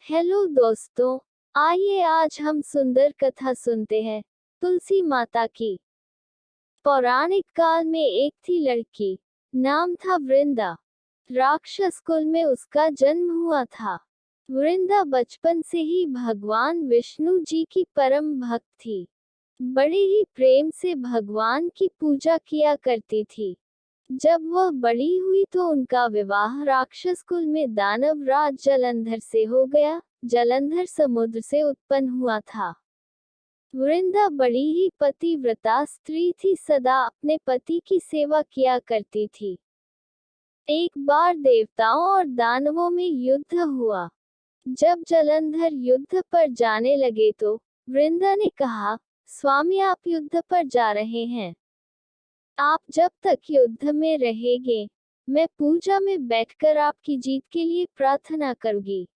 Hello दोस्तों, आइए आज हम सुंदर कथा सुनते हैं तुलसी माता की। पौराणिक काल में एक थी लड़की, नाम था वृंदा। राक्षस कुल में उसका जन्म हुआ था। वृंदा बचपन से ही भगवान विष्णु जी की परम भक्त थी। बड़े ही प्रेम से भगवान की पूजा किया करती थी। जब वह बड़ी हुई तो उनका विवाह राक्षस कुल में दानव राज जलंधर से हो गया। जलंधर समुद्र से उत्पन्न हुआ था। वृंदा बड़ी ही पतिव्रता स्त्री थी, सदा अपने पति की सेवा किया करती थी। एक बार देवताओं और दानवों में युद्ध हुआ। जब जलंधर युद्ध पर जाने लगे तो वृंदा ने कहा, स्वामी आप युद्ध पर जा रहे हैं, आप जब तक युद्ध में रहेंगे मैं पूजा में बैठकर आपकी जीत के लिए प्रार्थना करूंगी,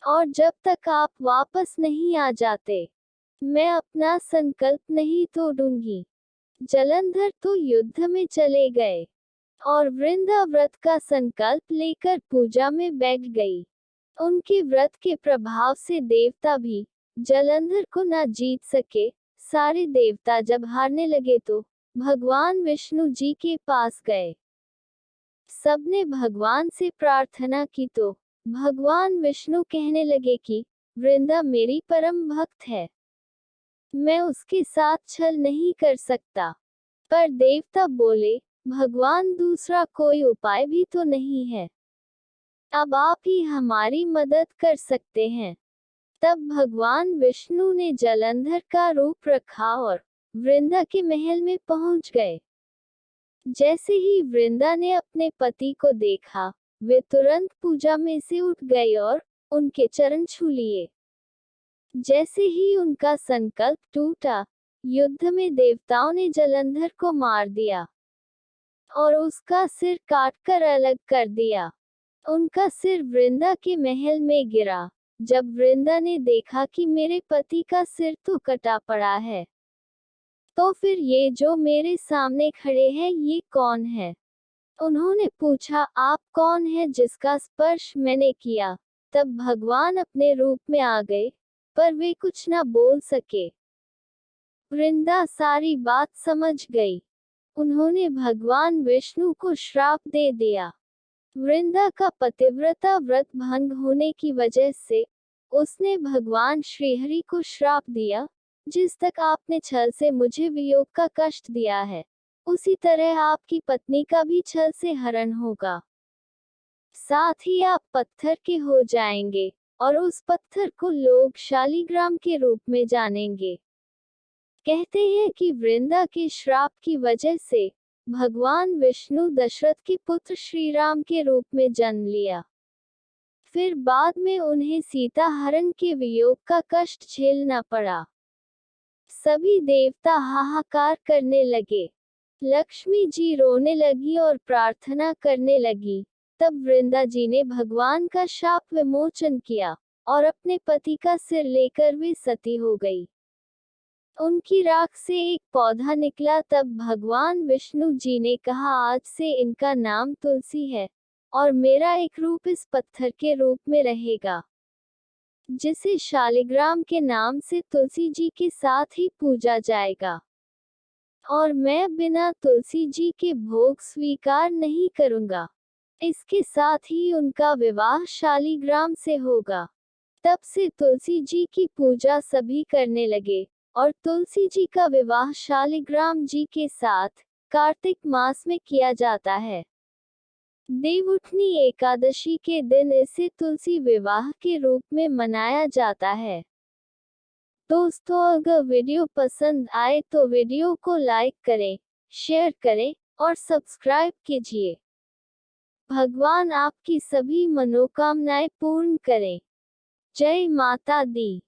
और जब तक आप वापस नहीं आ जाते मैं अपना संकल्प नहीं तोड़ूंगी। जलंधर तो युद्ध में चले गए और वृंदा व्रत का संकल्प लेकर पूजा में बैठ गई। उनके व्रत के प्रभाव से देवता भी जलंधर को न जीत सके। सारे देवता जब हारने लगे तो भगवान विष्णु जी के पास गए। सबने भगवान से प्रार्थना की तो भगवान विष्णु कहने लगे कि वृंदा मेरी परम भक्त है, मैं उसके साथ छल नहीं कर सकता। पर देवता बोले, भगवान दूसरा कोई उपाय भी तो नहीं है, अब आप ही हमारी मदद कर सकते हैं। तब भगवान विष्णु ने जलंधर का रूप रखा और वृंदा के महल में पहुंच गए। जैसे ही वृंदा ने अपने पति को देखा, वे तुरंत पूजा में से उठ गई और उनके चरण छू लिए। जैसे ही उनका संकल्प टूटा, युद्ध में देवताओं ने जलंधर को मार दिया और उसका सिर काटकर अलग कर दिया। उनका सिर वृंदा के महल में गिरा। जब वृंदा ने देखा कि मेरे पति का सिर तो कटा पड़ा है, तो फिर ये जो मेरे सामने खड़े हैं ये कौन है? उन्होंने पूछा, आप कौन है जिसका स्पर्श मैंने किया? तब भगवान अपने रूप में आ गए, पर वे कुछ न बोल सके। वृंदा सारी बात समझ गई। उन्होंने भगवान विष्णु को श्राप दे दिया। वृंदा का पतिव्रता व्रत भंग होने की वजह से उसने भगवान श्रीहरि को श्राप दिया, जिस तक आपने छल से मुझे वियोग का कष्ट दिया है, उसी तरह आपकी पत्नी का भी छल से हरण होगा। साथ ही आप पत्थर के हो जाएंगे और उस पत्थर को लोग शालिग्राम के रूप में जानेंगे। कहते हैं कि वृंदा के श्राप की वजह से भगवान विष्णु दशरथ के पुत्र श्री राम के रूप में जन्म लिया। फिर बाद में उन्हें सीता हरण के वियोग का कष्ट झेलना पड़ा। सभी देवता हाहाकार करने लगे। लक्ष्मी जी रोने लगी और प्रार्थना करने लगी। तब वृंदा जी ने भगवान का शाप विमोचन किया और अपने पति का सिर लेकर वे सती हो गई। उनकी राख से एक पौधा निकला। तब भगवान विष्णु जी ने कहा, आज से इनका नाम तुलसी है और मेरा एक रूप इस पत्थर के रूप में रहेगा, जिसे शालिग्राम के नाम से तुलसी जी के साथ ही पूजा जाएगा। और मैं बिना तुलसी जी के भोग स्वीकार नहीं करूंगा। इसके साथ ही उनका विवाह शालिग्राम से होगा। तब से तुलसी जी की पूजा सभी करने लगे और तुलसी जी का विवाह शालिग्राम जी के साथ कार्तिक मास में किया जाता है। देवउठनी एकादशी के दिन इसे तुलसी विवाह के रूप में मनाया जाता है। दोस्तों, अगर वीडियो पसंद आए तो वीडियो को लाइक करें, शेयर करें और सब्सक्राइब कीजिए। भगवान आपकी सभी मनोकामनाएं पूर्ण करें। जय माता दी।